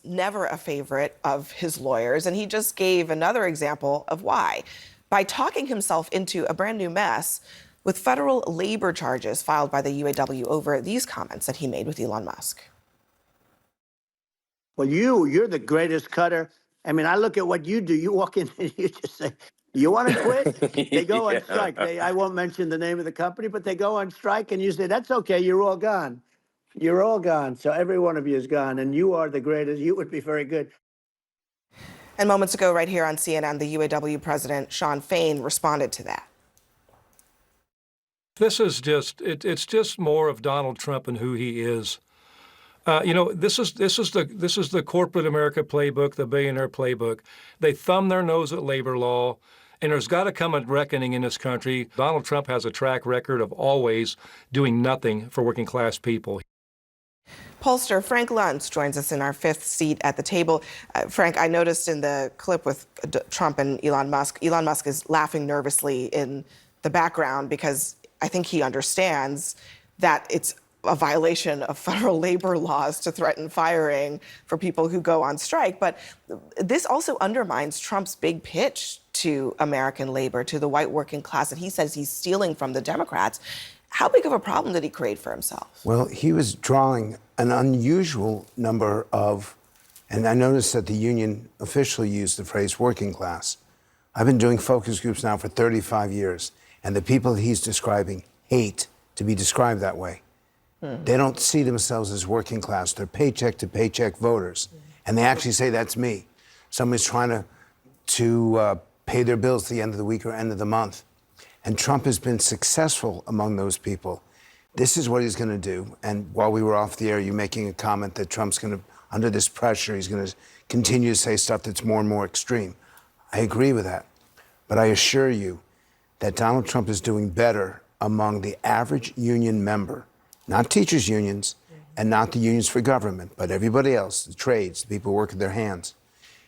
never a favorite of his lawyers, and he just gave another example of why. By talking himself into a brand new mess with federal labor charges filed by the UAW over these comments that he made with Elon Musk. Well, you're the greatest cutter. I mean, I look at what you do. You walk in and you just say, you want to quit? They go on strike. I won't mention the name of the company, but they go on strike and you say, that's okay, you're all gone. You're all gone. So every one of you is gone, and you are the greatest. You would be very good. And moments ago, right here on CNN, the UAW president, Shawn Fain, responded to that. This is it's just more of Donald Trump and who he is. This is the corporate America playbook, the billionaire playbook. They thumb their nose at labor law, and there's got to come a reckoning in this country. Donald Trump has a track record of always doing nothing for working class people. Pollster Frank Luntz joins us in our fifth seat at the table. Frank, I noticed in the clip with Trump and Elon Musk is laughing nervously in the background because I think he understands that it's a violation of federal labor laws to threaten firing for people who go on strike. But this also undermines Trump's big pitch to American labor, to the white working class, that he says he's stealing from the Democrats. How big of a problem did he create for himself? Well, he was drawing an unusual number of, and I noticed that the union officially used the phrase working class. I've been doing focus groups now for 35 years, and the people that he's describing hate to be described that way. They don't see themselves as working class. They're paycheck to paycheck voters. And they actually say, that's me. Somebody's trying to pay their bills at the end of the week or end of the month. And Trump has been successful among those people. This is what he's going to do. And while we were off the air, you're making a comment that Trump's going to, under this pressure, he's going to continue to say stuff that's more and more extreme. I agree with that. But I assure you that Donald Trump is doing better among the average union member, not teachers' unions and not the unions for government, but everybody else, the trades, the people who work with their hands.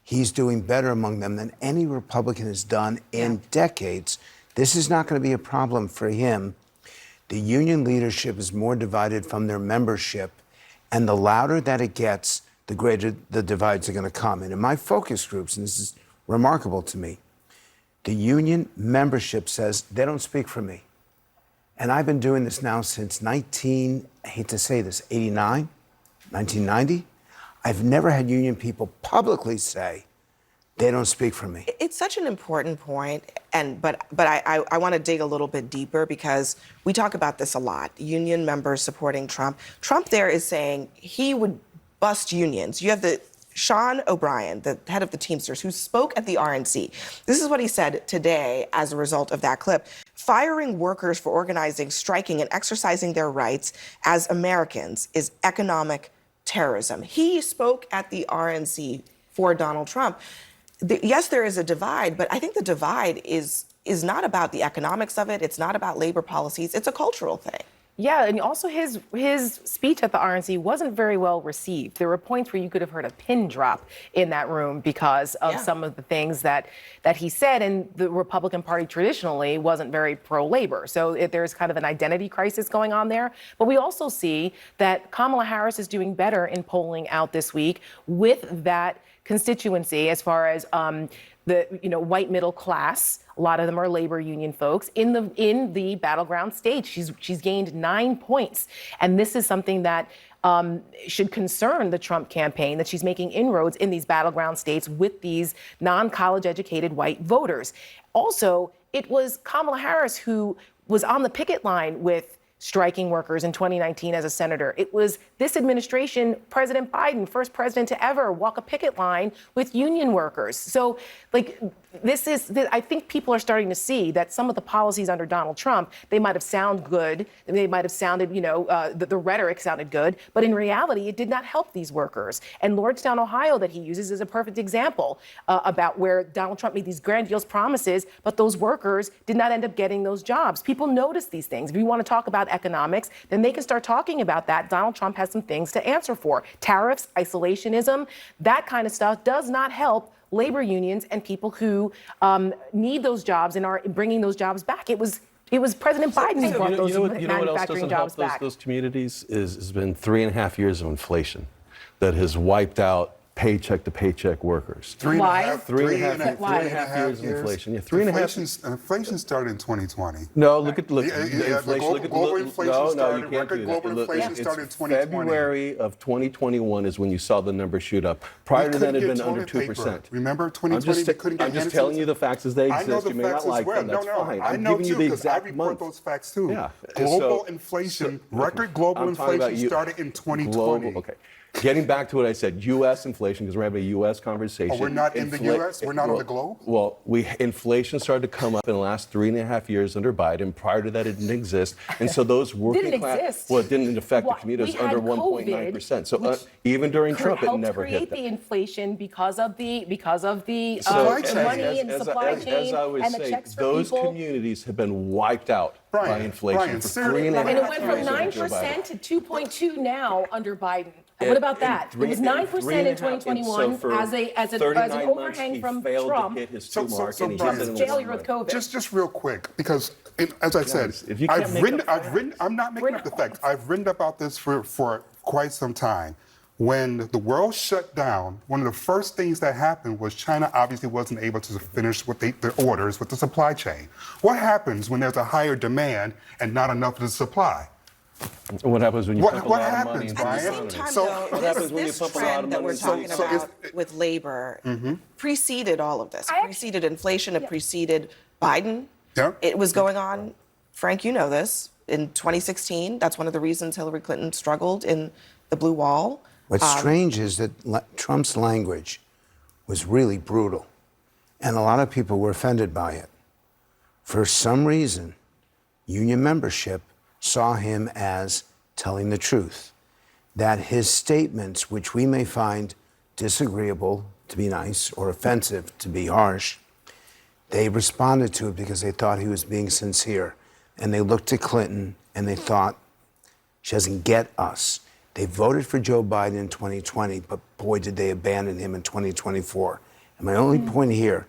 He's doing better among them than any Republican has done in decades. This is not going to be a problem for him. The union leadership is more divided from their membership, and the louder that it gets, the greater the divides are going to come. And in my focus groups, and this is remarkable to me, the union membership says they don't speak for me. And I've been doing this now since I hate to say this, 89, 1990. I've never had union people publicly say they don't speak for me. It's such an important point, but I want to dig a little bit deeper because we talk about this a lot. Union members supporting Trump. Trump there is saying he would bust unions. You have Sean O'Brien, the head of the Teamsters, who spoke at the RNC. This is what he said today as a result of that clip. Firing workers for organizing, striking, and exercising their rights as Americans is economic terrorism. He spoke at the RNC for Donald Trump. Yes, there is a divide, but I think the divide is not about the economics of it. It's not about labor policies. It's a cultural thing. Yeah, and also his speech at the RNC wasn't very well received. There were points where you could have heard a pin drop in that room because of some of the things that he said, and the Republican Party traditionally wasn't very pro-labor. So there's kind of an identity crisis going on there. But we also see that Kamala Harris is doing better in polling out this week with that constituency as far as the white middle class. A lot of them are labor union folks in the battleground state. She's gained 9 points, and this is something that should concern the Trump campaign, that she's making inroads in these battleground states with these non-college educated white voters. Also, it was Kamala Harris who was on the picket line with striking workers in 2019 as a senator. It was this administration, President Biden, first president to ever walk a picket line with union workers. So, I think people are starting to see that some of the policies under Donald Trump, they might have sounded good, they might have sounded, the rhetoric sounded good, but in reality, it did not help these workers. And Lordstown, Ohio, that he uses is a perfect example about where Donald Trump made these grandiose promises, but those workers did not end up getting those jobs. People notice these things. If you want to talk about economics, then they can start talking about that. Donald Trump has some things to answer for. Tariffs, isolationism, that kind of stuff does not help labor unions and people who need those jobs and are bringing those jobs back. It was President Biden who brought those manufacturing jobs back. Those communities has been 3.5 years of inflation that has wiped out paycheck to paycheck workers. Why? Three and a Why? half years of inflation. Yeah, 3.5. Inflation started in 2020. No, look at the Global inflation started. Record global inflation started in 2020. February of 2021 is when you saw the numbers shoot up. Prior to that, it had been under 2%. Remember 2020? I'm just telling you the facts as they exist. I know the You may facts not like as well. them. That's fine. I I'm know giving you too, the because I exact report month. those facts too. Yeah. Global inflation, record global inflation started in 2020. Okay. Getting back to what I said, U.S. inflation, because we're having a U.S. conversation. Oh, we're not in the U.S.? We're not on the globe? Well, inflation started to come up in the last 3.5 years under Biden. Prior to that, it didn't exist. And so those working class... exist. Well, it didn't affect the commuters under 1.9%. So even during Trump, it never hit that. Create the inflation because of the Supply chain. money and supply chain as I was and the saying, checks for those people. communities have been wiped out by inflation for 3.5 And it went from years under Joe Biden. 9% to 2.2 now under Biden. What about that? It was 9% in 2021 as an overhang from Trump. Brian, Failure with COVID. Just real quick, because as I said, if you can't I'm not making up the facts. I've written about this for quite some time. When the world shut down, one of the first things that happened was China obviously wasn't able to finish what their orders with the supply chain. What happens when there's a higher demand and not enough of the supply? What happens when you pump a lot of money happens, into the Brian? At the economy? same time, So- though, What happens when you this pump a lot of trend that money we're into talking the- about with labor preceded all of this. It preceded inflation. It preceded Biden. Yeah. It was going on, Frank, you know this, in 2016. That's one of the reasons Hillary Clinton struggled in the blue wall. What's strange is that Trump's language was really brutal, and a lot of people were offended by it. For some reason, union membership saw him as telling the truth, that his statements, which we may find disagreeable, to be nice, or offensive, to be harsh, they responded to it because they thought he was being sincere. And they looked to Clinton and they thought, she doesn't get us. They voted for Joe Biden in 2020, but boy, did they abandon him in 2024. And my only point here,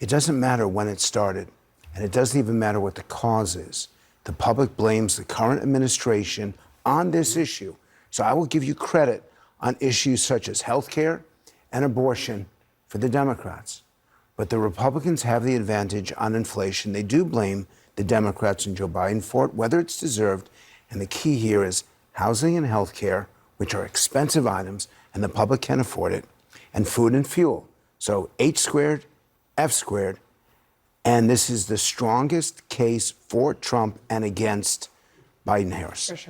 it doesn't matter when it started, and it doesn't even matter what the cause is. The public blames the current administration on this issue. So I will give you credit on issues such as health care and abortion for the Democrats. But the Republicans have the advantage on inflation. They do blame the Democrats and Joe Biden for it, whether it's deserved. And the key here is housing and health care, which are expensive items, and the public can afford it, and food and fuel. So H squared, F squared. And this is the strongest case for Trump and against Biden-Harris.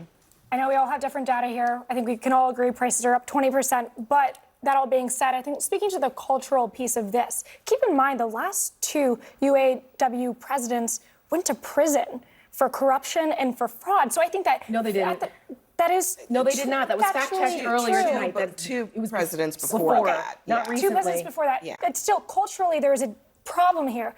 I know we all have different data here. I think we can all agree prices are up 20%. But that all being said, I think speaking to the cultural piece of this, keep in mind the last two UAW presidents went to prison for corruption and for fraud. So I think that... No, they didn't. That is... No, they did not. That was fact-checked earlier tonight. But two presidents before that. Not recently. Two presidents before that. Yeah. But still, culturally, there is a problem here.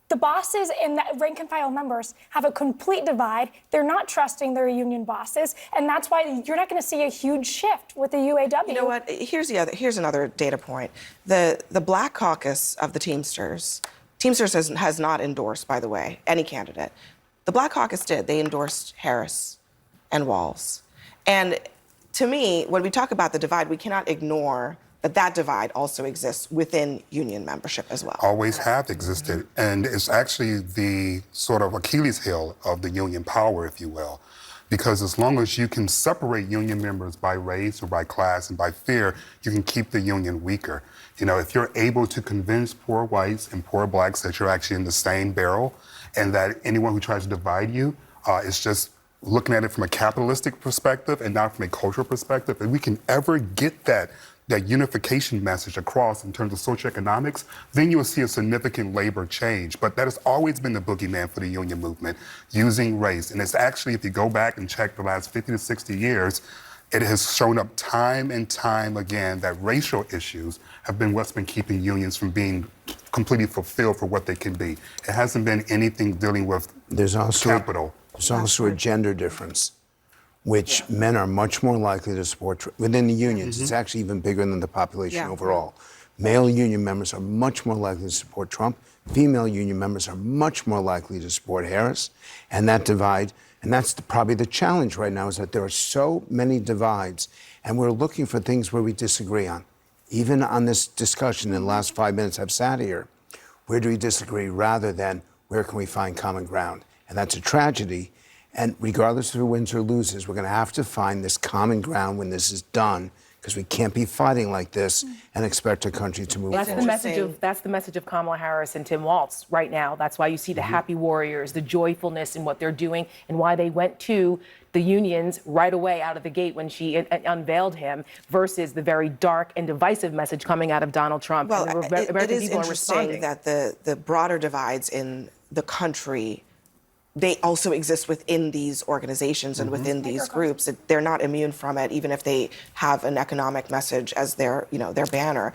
The bosses and the rank and file members have a complete divide. They're not trusting their union bosses, and that's why you're not going to see a huge shift with the UAW. You know what? Here's another data point. The Black Caucus of the Teamsters has not endorsed, by the way, any candidate. The Black Caucus did. They endorsed Harris and Walz. And to me, when we talk about the divide, we cannot ignore that divide also exists within union membership as well. Always have existed. And it's actually the sort of Achilles heel of the union power, if you will. Because as long as you can separate union members by race or by class and by fear, you can keep the union weaker. You know, if you're able to convince poor whites and poor blacks that you're actually in the same barrel and that anyone who tries to divide you is just looking at it from a capitalistic perspective and not from a cultural perspective, if we can ever get that unification message across in terms of socioeconomics, then you'll see a significant labor change. But that has always been the boogeyman for the union movement, using race. And it's actually, if you go back and check the last 50 to 60 years, it has shown up time and time again that racial issues have been what's been keeping unions from being completely fulfilled for what they can be. It hasn't been anything dealing with capital. There's also a gender difference, which men are much more likely to support within the unions. It's actually even bigger than the population overall. Male union members are much more likely to support Trump. Female union members are much more likely to support Harris. And that divide, and that's probably the challenge right now, is that there are so many divides, and we're looking for things where we disagree on. even on this discussion in the last 5 minutes I've sat here, where do we disagree rather than where can we find common ground? And that's a tragedy. And regardless of who wins or loses, we're going to have to find this common ground when this is done, because we can't be fighting like this and expect our country to move That's forward. the message of Kamala Harris and Tim Walz right now. That's why you see the happy warriors, the joyfulness in what they're doing, and why they went to the unions right away out of the gate when she unveiled him, versus the very dark and divisive message coming out of Donald Trump. Well, and the it American is people are interesting responding. that the broader divides in the country, they also exist within these organizations and within these groups. They're not immune from it, even if they have an economic message as their banner.